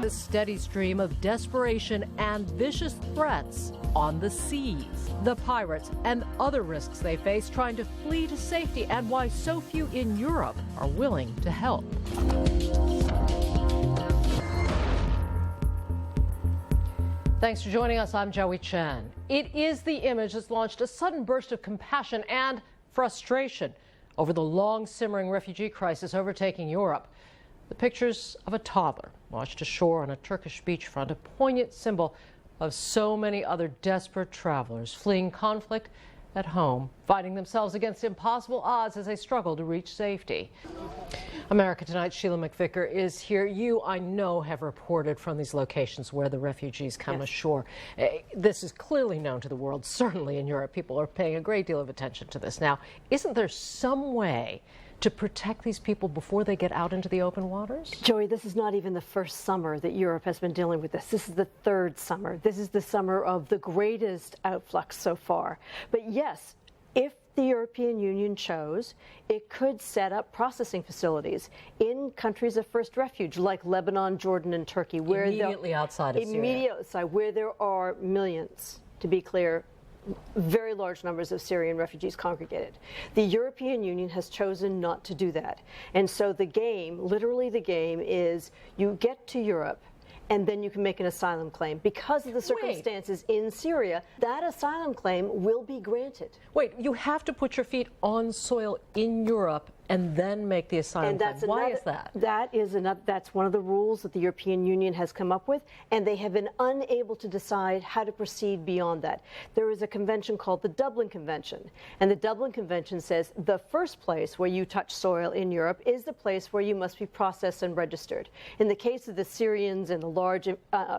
the steady stream of desperation and vicious threats on the seas, the pirates and other risks they face trying to flee to safety, and why so few in Europe are willing to help. Thanks for joining us. I'm Joey Chen. It is the image that's launched a sudden burst of compassion and frustration over the long simmering refugee crisis overtaking Europe. The pictures of a toddler washed ashore on a Turkish beachfront, a poignant symbol of so many other desperate travelers fleeing conflict at home, fighting themselves against impossible odds as they struggle to reach safety. America Tonight's Sheila MacVicar is here. You, I know, have reported from these locations where the refugees come ashore. This is clearly known to the world, certainly in Europe. People are paying a great deal of attention to this. Now, isn't there some way to protect these people before they get out into the open waters? Joey, this is not even the first summer that Europe has been dealing with this. This is the third summer. This is the summer of the greatest outflux so far. But yes, if the European Union chose, it could set up processing facilities in countries of first refuge like Lebanon, Jordan, and Turkey, where immediately outside of Syria. Immediately outside, where there are millions, to be clear, very large numbers of Syrian refugees congregated. The European Union has chosen not to do that. And so the game, literally the game, is you get to Europe and then you can make an asylum claim. Because of the circumstances in Syria, that asylum claim will be granted. Wait, you have to put your feet on soil in Europe and then make the asylum claim. Why is that? That's one of the rules that the European Union has come up with, and they have been unable to decide how to proceed beyond that. There is a convention called the Dublin Convention, and the Dublin Convention says the first place where you touch soil in Europe is the place where you must be processed and registered. In the case of the Syrians and the large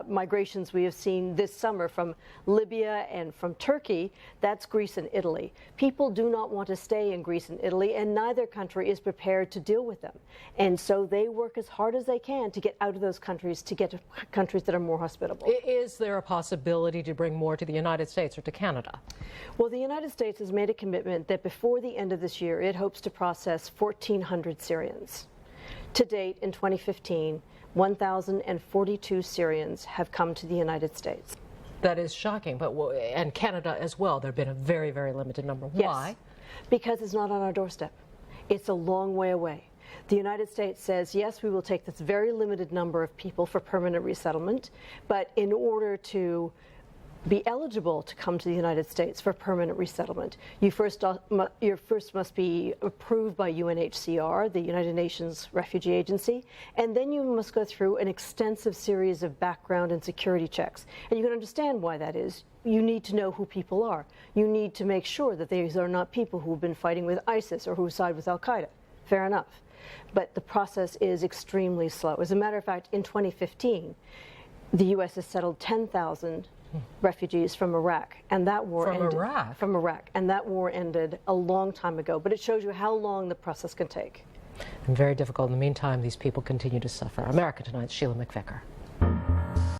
migrations we have seen this summer from Libya and from Turkey, that's Greece and Italy. People do not want to stay in Greece and Italy, and neither country is prepared to deal with them. And so they work as hard as they can to get out of those countries, to get to countries that are more hospitable. Is there a possibility to bring more to the United States or to Canada? Well, the United States has made a commitment that before the end of this year, it hopes to process 1,400 Syrians. To date, in 2015, 1,042 Syrians have come to the United States. That is shocking, and Canada as well. There have been a very, very limited number. Why? Yes, because it's not on our doorstep. It's a long way away. The United States says, yes, we will take this very limited number of people for permanent resettlement, but in order to be eligible to come to the United States for permanent resettlement, you first must be approved by UNHCR, the United Nations Refugee Agency, and then you must go through an extensive series of background and security checks. And you can understand why that is. You need to know who people are. You need to make sure that these are not people who have been fighting with ISIS or who side with Al-Qaeda. Fair enough. But the process is extremely slow. As a matter of fact, in 2015, the U.S. has settled 10,000 refugees from Iraq, and that war ended. From Iraq, and that war ended a long time ago. But it shows you how long the process can take. And very difficult. In the meantime, these people continue to suffer. America Tonight's Sheila MacVicar.